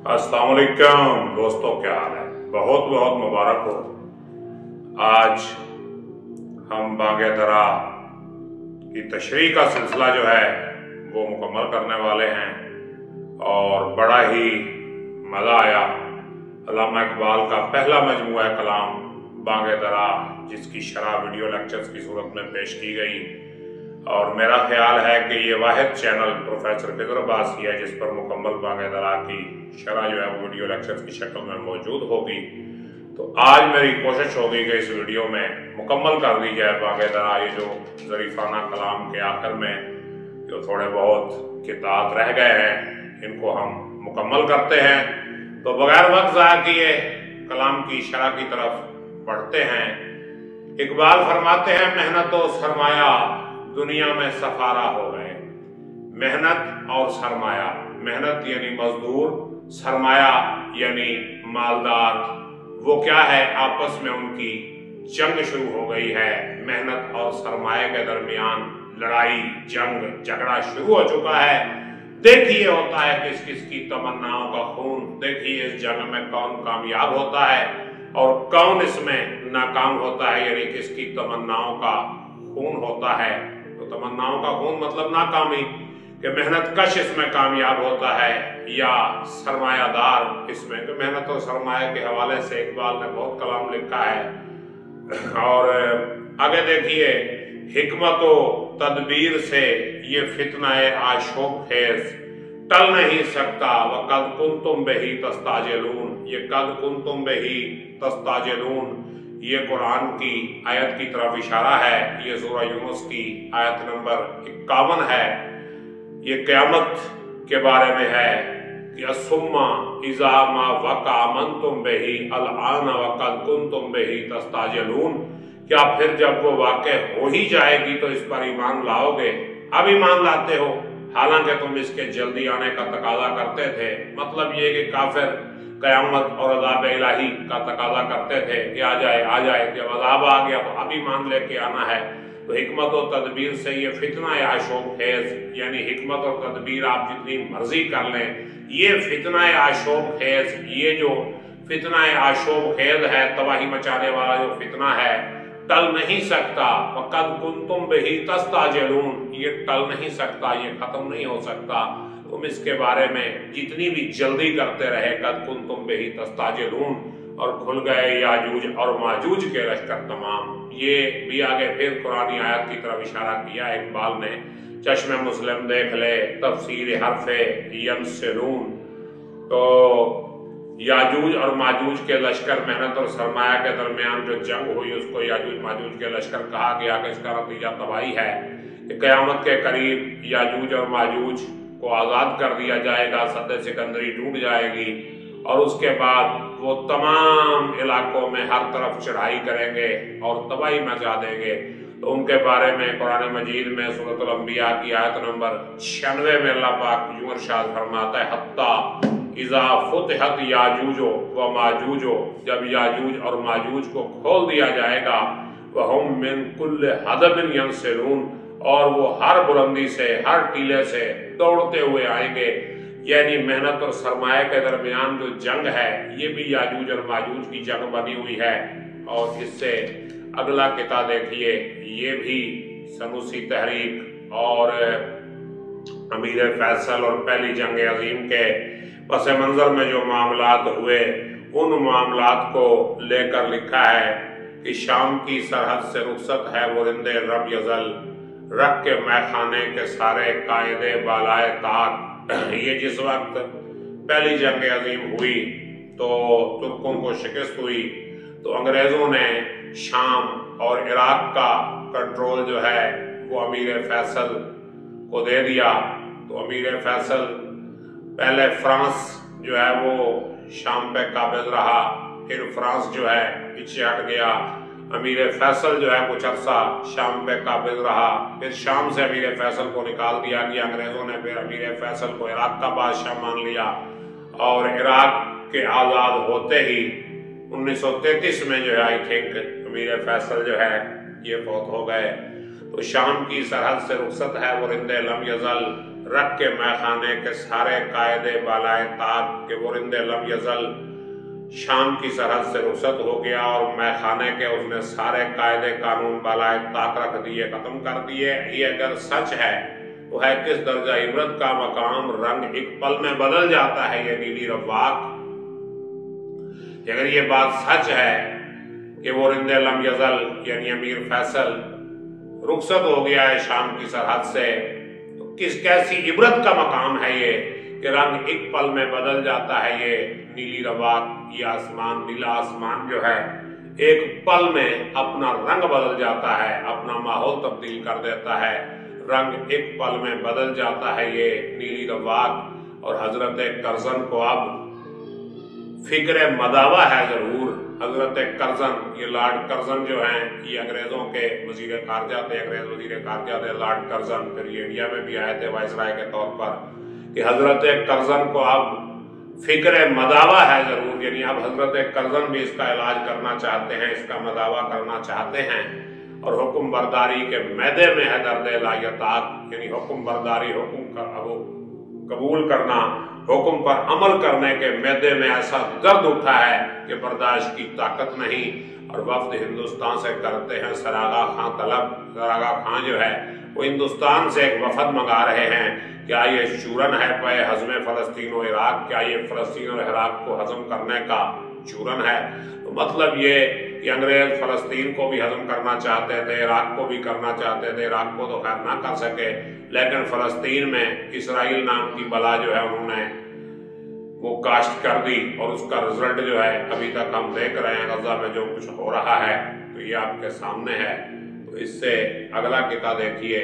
अस्सलाम वालेकुम दोस्तों, क्या हाल है? बहुत बहुत मुबारक हो। आज हम बांगे दरा की तशरीह का सिलसिला जो है वो मुकम्मल करने वाले हैं और बड़ा ही मज़ा आया। अल्लामा इकबाल का पहला मजमूआ कलाम बांगे दरा, जिसकी शरह वीडियो लेक्चर्स की सूरत में पेश की गई, और मेरा ख्याल है कि ये वाहिद चैनल प्रोफेसर खिज़र अब्बास की है जिस पर मुकम्मल बांगे दरा की शरह जो है वो वीडियो लेक्चर्स की शक्ल में मौजूद होगी। तो आज मेरी कोशिश होगी कि इस वीडियो में मुकम्मल कर दी जाए बांगे दरा। ये जो ज़रीफ़ाना कलाम के आखिर में जो थोड़े बहुत किताब रह गए हैं, इनको हम मुकम्मल करते हैं। तो बगैर वक्त ज़ाया किए कलाम की शरह की तरफ बढ़ते हैं। इकबाल फरमाते हैं, मेहनत और सरमाया दुनिया में सफारा हो गए। मेहनत और सरमाया, मेहनत यानी मजदूर, सरमाया यानी मालदार, वो क्या है, आपस में उनकी जंग शुरू हो गई है। मेहनत और सरमाए के दरमियान लड़ाई, जंग, झगड़ा शुरू हो चुका है। देखिए होता है किस किस की तमन्नाओं का खून। देखिए इस जंग में कौन कामयाब होता है और कौन इसमें नाकाम होता है, यानी किसकी तमन्नाओं का खून होता है। तो तमन्नाओं का खून मतलब नाकामी, कि मेहनत कश इसमें कामयाब होता है या सरमायादार इसमें। तो मेहनत और सरमाया के हवाले से इकबाल ने बहुत कलाम लिखा है। और आगे देखिए, हिकमत व तदबीर से ये फितनाए आशोक खेज टल नहीं सकता। व कद कुंतुम बिही तस्ताजिलून, ये कद कुंतुम बिही तस्ताजिलून ये कुरान की आयत की तरफ इशारा है। ये सूरह यूनुस की आयत नंबर 51 है। ये क़यामत के बारे में है कि असुम्मा इज़ा मा वक़ा अमनतुम बिही अलआन व कद कुंतुम बिही तस्ताजिलून, क्या फिर जब वो वाक़े हो ही जाएगी तो इस पर ईमान लाओगे? अब ईमान लाते हो, हालांकि तुम इसके जल्दी आने का तकाजा करते थे। मतलब ये कि काफिर क़यामत और अज़ाब इलाही का तकाजा करते थे कि आ जाए आ जाए। जब अज़ाब आ गया तो अब ईमान लेके आना है। तो हिकमत और तदबीर से ये फितना आशोक खेज, यानी हिकमत और तदबीर आप जितनी मर्जी कर लें, ये फितना आशोक खेज, ये जो फितना आशोक खेज है, तबाही मचाने वाला जो फितना है, टल नहीं सकता। वक़द कुंतुम बिही तस्ताजिलून, ये टल नहीं सकता, ये खत्म नहीं हो सकता। तुम इसके बारे में जितनी भी जल्दी करते रहे, कद कुंतुम बिही तस्ताजिलून, और खुल गए याजूज और माजूज के लश्कर तमाम। ये भी आगे फिर कुरानी आयत की तरफ इशारा किया इकबाल ने। चश्मे मुस्लिम देख ले तफसीर हरफे यंसिलून। तो याजूज और माजूज के लश्कर, मेहनत और सरमाया के दरमियान जो जंग हुई उसको याजूज माजूज के लश्कर कहा गया कि इसका नतीजा तबाही है कि क़यामत के करीब याजूज और माजूज को आज़ाद कर दिया जाएगा, सद्दे सिकंदरी टूट जाएगी, और उसके बाद वो तमाम इलाकों में हर तरफ चढ़ाई करेंगे और तबाही मचा देंगे। तो उनके बारे में कुरान मजीद में सूरह अंबिया की आयत नंबर 96 में अल्लाह पाक यूं इरशाद फरमाता है, हत्ता इज़ा फुतिहत याजूजो व माजूजो, जब याजूज और माजूज को खोल दिया जाएगा, वहुम मिन कुल्ल हदबिन यंसिलून, और वो हर बुलंदी से, हर टीले से दौड़ते हुए आएंगे। यानी मेहनत और सरमाए के दरमियान जो जंग है, ये भी याजूज और माजूज की जंग बनी हुई है। और इससे अगला किता देखिए, ये भी सनूसी तहरीक और अमीर फैसल और पहली जंग अजीम के पस मंजर में जो मामलात हुए, उन मामलात को लेकर लिखा है कि शाम की सरहद से रुखसत है वो रिंदे रब यजल, रख के मैखाने के सारे कायदे बालाए ताक। ये जिस वक्त पहली जंग अजीम हुई तो तुर्कों को शिकस्त हुई, तो अंग्रेजों ने शाम और इराक का कंट्रोल जो है वो अमीर फैसल को दे दिया। तो अमीर फैसल पहले फ्रांस जो है वो शाम पे काबिज रहा, फिर फ्रांस जो है पीछे हट गया। अमीर फैसल जो है कुछ अरसा शाम पे काबिज रहा, फिर शाम से अमीर फैसल को निकाल दिया गया अंग्रेजों ने। फिर अमीर फैसल को इराक का बादशाह मान लिया, और इराक के आज़ाद होते ही 1933 में जो है आई थिंक अमीर फैसल जो है ये फौत हो गए। तो वो शाम की सरहद से रुखसत है वो रिंदे लम यजल, रख के मैखाने के सारे कायदे बालाए ताक के वो रिंदे लम यजल। शाम की सरहद से रुखसत हो गया और मैखाने के उसने सारे कायदे कानून बालाए ताक रख दिए, खत्म कर दिए। ये अगर सच है वो है किस दर्जा इबरत का मकाम, रंग एक पल में बदल जाता है ये नीली रवाक। अगर ये बात सच है कि वो रिंदे लम यजल यानी अमीर फैसल रुखसत हो गया है शाम की सरहद से, तो कैसी इबरत का मकाम है ये कि रंग एक पल में बदल जाता है ये नीली रवाक। ये आसमान, नीला आसमान जो है एक पल में अपना रंग बदल जाता है, अपना माहौल तब्दील कर देता है, रंग एक पल में बदल जाता है ये नीली रवाक। और हजरत करजन को अब फिक्र मदावा है जरूर। हजरत करजन, ये लॉर्ड करजन जो हैं, ये अंग्रेजों के वजीर खारजा थे, अंग्रेज वजीर खारजा थे लॉर्ड करजन। फिर ये इंडिया में भी आए थे वाइसराय के तौर पर। कि हजरत करजन को अब फिक्र मदावा है जरूर, यानी अब हजरत करजन भी इसका इलाज करना चाहते हैं, इसका मदावा करना चाहते हैं। और हुक्म बरदारी के मैदे में है दर्द लायताक, यानी हुक्म बरदारी, हुक्म कबूल करना, हुक्म पर अमल करने के मैदे में ऐसा दर्द उठा है कि बर्दाश्त की ताकत नहीं। और वफ्द हिंदुस्तान से करते हैं सरागा खां तलब। सरागा खां जो है वो हिंदुस्तान से एक वफद मंगा रहे हैं, क्या ये चूरन है पे हजम फलस्तीन और इराक, क्या ये फलस्तीन और इराक को हजम करने का चूरन है। तो मतलब ये कि अंग्रेज फलस्तीन को भी हजम करना चाहते थे, इराक को भी करना चाहते थे। इराक को तो खैर ना कर सके, लेकिन फलस्तीन में इसराइल नाम की बला जो है उन्होंने वो काश्त कर दी। और उसका रिजल्ट जो है अभी तक हम देख रहे हैं, गजा में जो कुछ हो रहा है तो ये आपके सामने है। तो इससे अगला किता देखिए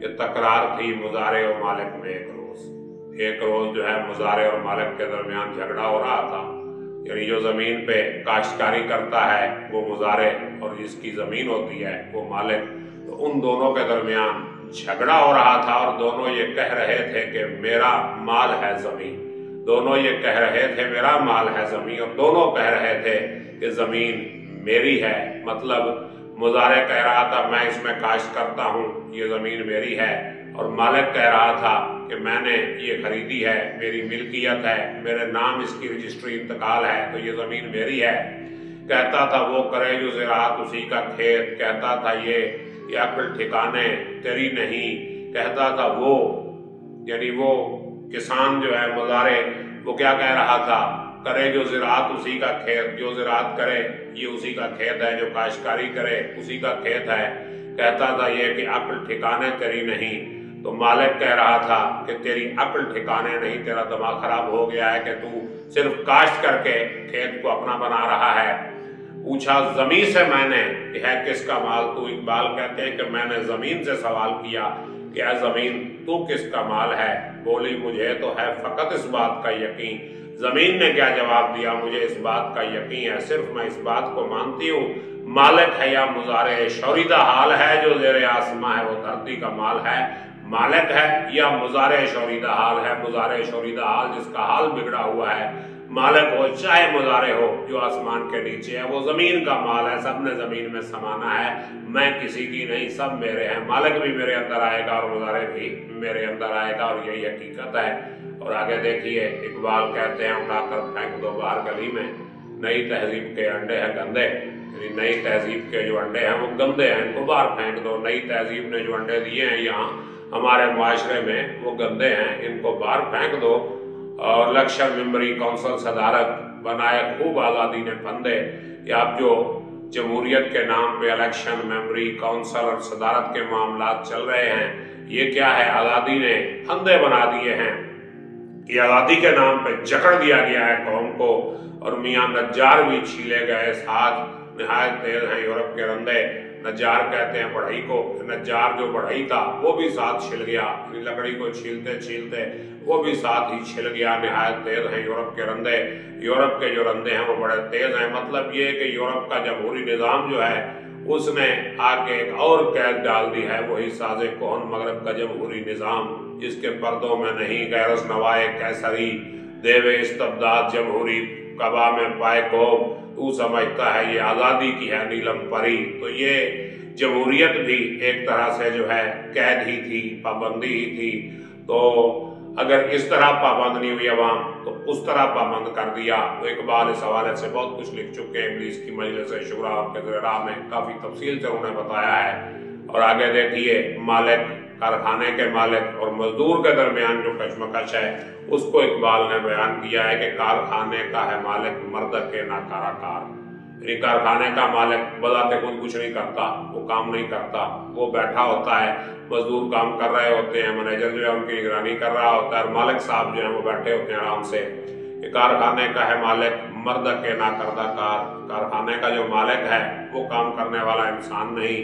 कि तकरार थी मुजारे और मालिक में। एक रोज जो है मुजारे और मालिक के दरमियान झगड़ा हो रहा था, यानी जो जमीन पे काश्तकारी करता है वो मुजारे और जिसकी जमीन होती है वो मालिक। तो उन दोनों के दरमियान झगड़ा हो रहा था और दोनों ये कह रहे थे कि मेरा माल है जमीन। दोनों ये कह रहे थे मेरा माल है जमीन, और दोनों कह रहे थे कि जमीन मेरी है। मतलब मुजारे कह रहा था मैं इसमें काश्त करता हूँ, ये जमीन मेरी है, और मालिक कह रहा था कि मैंने ये खरीदी है, मेरी मिल्कियत है, मेरे नाम इसकी रजिस्ट्री इंतकाल है, तो ये जमीन मेरी है। कहता था वो करे जो ज़राअत उसी का खेत, कहता था ये अक्ल ठिकाने तेरी नहीं, कहता था वो यानी वो किसान जो है मुजारे वो क्या कह रहा था, करे जो ज़राअत उसी का खेत, जो ज़राअत करे ये उसी का खेत है, जो काश्तकारी करे उसी का खेत है। कहता था ये कि अक्ल ठिकाने तेरी नहीं। तो मालिक कह रहा था कि तेरी अक्ल ठिकाने नहीं, तेरा दिमाग खराब हो गया है कि तू सिर्फ काश्त करके खेत को अपना बना रहा है। पूछा जमीन से मैंने कि है किसका माल, तू इकबाल कहते हैं कि मैंने जमीन से सवाल किया कि है जमीन तू किसका माल है। बोली मुझे तो है फकत इस बात का यकीन। जमीन ने क्या जवाब दिया, मुझे इस बात का यकीन है, सिर्फ मैं इस बात को मानती हूँ मालिक है या मुजारे शोरीदा हाल है, जो ज़ेरे आसमां है वो धरती का माल है। मालिक है या मुजारे शोरीदा हाल है, मुजारे शोरीदा हाल जिसका हाल बिगड़ा हुआ है। मालिक हो चाहे मुजारे हो जो आसमान के नीचे है, वो जमीन का माल है, सबने जमीन में समाना है, मैं किसी की नहीं, सब मेरे हैं। मालिक भी मेरे अंदर आएगा और मुजारे भी मेरे अंदर आएगा, और यही हकीकत है। और आगे देखिए इकबाल कहते हैं उठाकर फेंक दो बाहर गली में, नई तहजीब के अंडे हैं गंदे, यानी नई तहजीब के जो अंडे हैं वो गंदे हैं, इनको बाहर फेंक दो। नई तहजीब ने जो अंडे दिए हैं यहाँ हमारे मुआशरे में वो गंदे हैं, इनको बाहर फेंक दो। और इलेक्शन मेंबरी काउंसिल सदारत बनाए खूब आज़ादी ने फंदे, कि अब जो जमहूरियत के नाम पे इलेक्शन मेंबरी काउंसिल और सदारत के मामला चल रहे हैं, ये क्या है, आज़ादी ने फंदे बना दिए हैं। ये आज़ादी के नाम पे जकड़ दिया गया है कौम को, और मियाँ नज्जार भी छीले गए साथ, निहायत तेज हैं यूरोप के रंदे। नज्जार कहते हैं बढ़ई को, नज्जार जो बढ़ई था वो भी साथ छिल गया, लकड़ी को छीलते छीलते वो भी साथ ही छिल गया। निहायत तेज हैं यूरोप के रंदे, यूरोप के जो रंदे हैं वो बड़े तेज हैं। मतलब ये कि यूरोप का जमहूरी निज़ाम जो है उसने आके एक और कैद डाल दी है, वही साज़े कौन मगरब का जमहूरी निज़ाम, जिसके पर्दों में नहीं गैरस नवाए कैसरी, देवे इस्तबदाद जमहूरी कबा में पाए को, तू समझता है ये आज़ादी की है नीलम परी। तो ये जमहूरियत भी एक तरह से जो है कैद ही थी, पाबंदी ही थी। तो अगर इस तरह पाबंद नहीं हुई अवाम तो उस तरह पाबंद कर दिया। तो इकबाल इस हवाले से बहुत कुछ लिख चुके हैं, इब्लीस की मजलिस शुरा के ज़रा में काफ़ी तफसील से उन्होंने बताया है। और आगे देखिए, मालिक, कारखाने के मालिक और मजदूर के दरमियान जो कशमकश है उसको इकबाल ने बयान किया है कि कारखाने का है मालिक मर्द के ना काराकार। यानी कारखाने का मालिक बजाते खुद कुछ नहीं करता, वो काम नहीं करता, वो बैठा होता है, मजदूर काम कर रहे होते हैं, मैनेजर जो है उनकी निगरानी कर रहा होता है, और मालिक साहब जो है वो बैठे होते हैं आराम से। कारखाने का है मालिक मर्द के ना करदाकार। कारखाने का जो मालिक है वो काम करने वाला इंसान नहीं,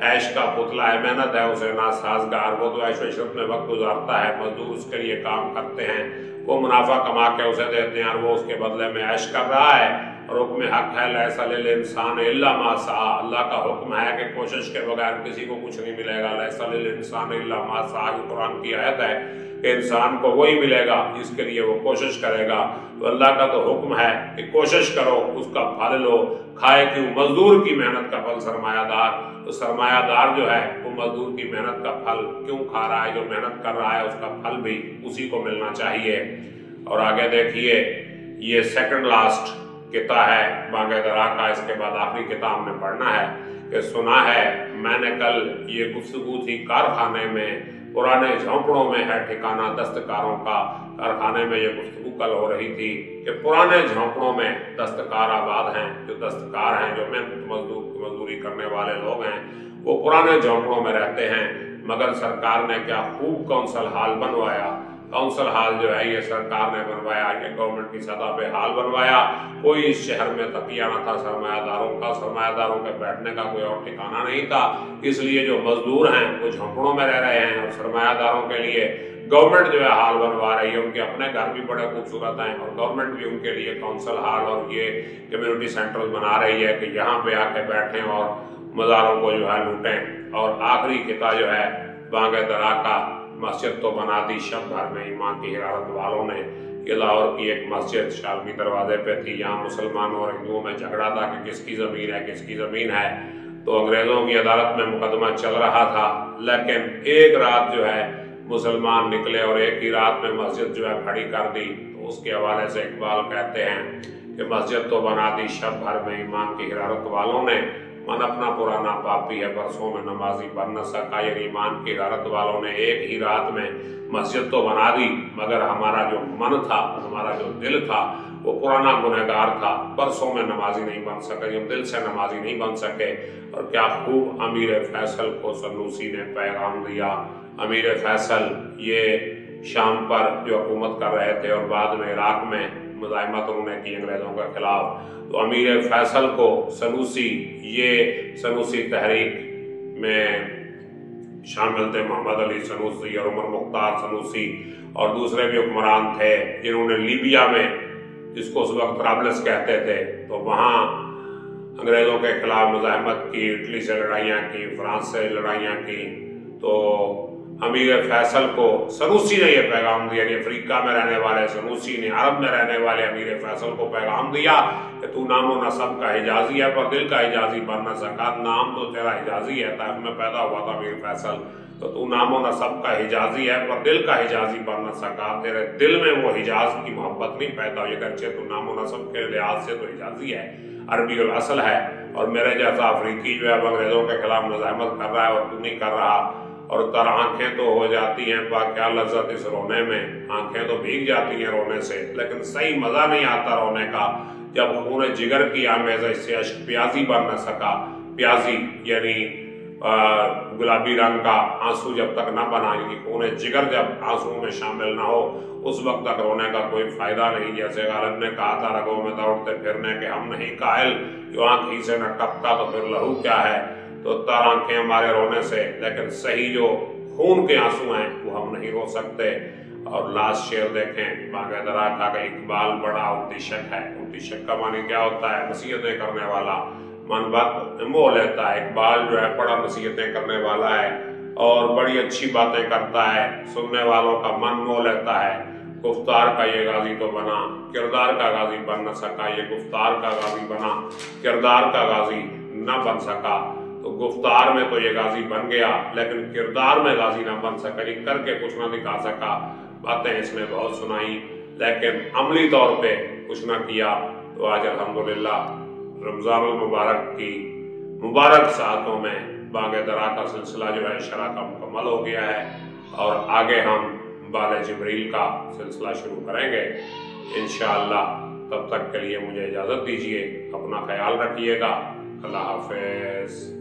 ऐश का पुतला है, मेहनत है उसे ना साजगार। वो तो ऐश इशरत में वक्त गुजारता है, मजदूर उसके लिए काम करते हैं, वो मुनाफा कमा के उसे देते हैं और वो उसके बदले में ऐश कर रहा है। और हुक्म हक है लैसा लिल इंसान इल्ला मा सआ। अल्लाह का हुक्म है कि कोशिश के बगैर किसी को कुछ नहीं मिलेगा। लैसा लिल इंसान इल्ला मा सआ, कुरान की आयत है कि इंसान को वही मिलेगा जिसके लिए वो कोशिश करेगा। तो अल्लाह का तो हुक्म है कि कोशिश करो, उसका फल लो। खाए क्यों मजदूर की मेहनत का फल सरमायादार। तो सरमायादार जो है वो मजदूर की मेहनत का फल क्यों खा रहा है? जो मेहनत कर रहा है उसका फल भी उसी को मिलना चाहिए। और आगे देखिए, ये सेकंड लास्ट किता है बांगे दरा का। इसके बाद आखिरी किताब में पढ़ना है कि सुना है मैंने कल ये गुफ्तगू थी कारखाने में, पुराने झोंपड़ों में है ठिकाना दस्तकारों का। कारखाने में ये गुफ्तगू कल हो रही थी कि पुराने झोंपड़ों में दस्तकार आबाद हैं। जो दस्तकार हैं, जो मेहनत मजदूरी करने वाले लोग हैं, वो पुराने झोंपड़ों में रहते हैं। मगर सरकार ने क्या खूब कौंसल हाल बनवाया। काउंसिल हाल जो है ये सरकार ने बनवाया, ये गवर्नमेंट की सतह पे हाल बनवाया। कोई इस शहर में तकिया न था सरमायादारों का, सरमायादारों के बैठने का कोई और ठिकाना नहीं था। इसलिए जो मजदूर हैं वो झोंपड़ों में रह रहे हैं और सरमायादारों के लिए गवर्नमेंट जो है हाल बनवा रही है। उनके अपने घर भी बड़े खूबसूरत हैं और गवर्नमेंट भी उनके लिए काउंसिल हाल और ये कम्युनिटी सेंटर बना रही है कि यहाँ पे आके बैठें और मज़ारों को जो है लूटें। और आखिरी किता जो है बांगे दरा का, मस्जिद तो बना दी शब भर में ईमान की हिरारत वालों ने। ये लाहौर की एक मस्जिद शालमी दरवाजे पे थी, यहाँ मुसलमानों और हिंदुओं में झगड़ा था कि किसकी ज़मीन है, किसकी ज़मीन है। तो अंग्रेज़ों की अदालत में मुकदमा चल रहा था, लेकिन एक रात जो है मुसलमान निकले और एक ही रात में मस्जिद जो है खड़ी कर दी। तो उसके हवाले से इकबाल कहते हैं कि मस्जिद तो बना दी शब भर में ईमान की हिरारत वालों ने, मन अपना पुराना पापी है बरसों में नमाजी बन न सका। यानी ईमान की हिरारत वालों ने एक ही रात में मस्जिद तो बना दी, मगर हमारा जो मन था, हमारा जो दिल था, वो पुराना गुनहगार था, बरसों में नमाजी नहीं बन सके, हम दिल से नमाजी नहीं बन सके। और क्या खूब अमीर फैसल को सन्नूसी ने पैगाम दिया। अमीर फैसल ये शाम पर जो हुकूमत कर रहे थे और बाद में इराक में मुजाहिमत उन्होंने की अंग्रेजों के खिलाफ। तो अमीर फैसल को सनूसी, ये सनूसी तहरीक में शामिल थे मोहम्मद अली सनूसी और उमर मुख्तार सनूसी और दूसरे भी हुक्मरान थे जिन्होंने लीबिया में, जिसको उस वक्त ट्राबलस कहते थे, तो वहाँ अंग्रेजों के खिलाफ मुजाहिमत की, इटली से लड़ाइयाँ की, फ्रांस से लड़ाइयाँ की। तो अमीर फैसल को सनूसी ने यह पैगाम दिया, अफ्रीका में रहने वाले सनूसी ने अरब में रहने वाले अमीर फैसल को पैगाम दिया कि तू नामो नसब का हिजाजी है पर दिल का हिजाजी बन न सका। नाम तो तेरा हिजाजी है, ताइफ में पैदा हुआ था अमीर फैसल, तो तू नामो नसब का हिजाजी है पर दिल का हिजाजी बन न सका। तेरे दिल में वो हिजाज की मोहब्बत नहीं पैदा हुई, अगरचे तू नामो नसब के लिहाज से तो हिजाजी है, अरबी उल असल है। और मेरे जैसा अफ्रीकी जो है अंग्रेजों के खिलाफ मुजाहिमत कर रहा है और तू नहीं कर रहा। और तर आंखें तो हो जाती हैं बा क्या लज्जत इस रोने में, आंखें तो भीग जाती हैं रोने से, लेकिन सही मजा नहीं आता रोने का जब खून जिगर की आमेज़ से अश्क प्याजी बन न सका। प्याजी यानी गुलाबी रंग का आंसू जब तक न बना, यानी खून जिगर जब आंसू में शामिल ना हो, उस वक्त तक रोने का कोई फायदा नहीं। जैसे गालिब ने कहा था रगों में दौड़ते फिरने के हम नहीं कायल, जो आंख ही से न टपका तो फिर लहू क्या है। तो तर आंखें हमारे रोने से, लेकिन सही जो खून के आंसू हैं वो हम नहीं रो सकते। और लास्ट शेर देखें बांगे दरा का, इकबाल बड़ा उपदेशक है। उपदेशक का मानी क्या होता है? नसीहतें करने वाला, मन बात मोह लेता है। इकबाल जो है बड़ा नसीहतें करने वाला है और बड़ी अच्छी बातें करता है, सुनने वालों का मन मोह लेता है। गुफ्तार का ये गाजी तो बना, किरदार का गाजी बन न सका। ये गुफ्तार का गाजी बना, किरदार का गाजी न बन सका। तो गुफ्तार में तो ये गाजी बन गया, लेकिन किरदार में गाजी ना बन सका, ये करके कुछ ना दिखा सका। बातें इसने बहुत सुनाई, लेकिन अमली तौर पे कुछ ना किया। तो आज अल्हम्दुलिल्लाह रमज़ानुल मुबारक की मुबारक सातों में बाग़े दरा का सिलसिला जो है शरा का मुकम्मल हो गया है, और आगे हम बाले जिब्रील का सिलसिला शुरू करेंगे इंशाअल्लाह। तब तक के लिए मुझे इजाज़त दीजिए, अपना ख्याल रखिएगा। अल्लाह हाफ़िज़।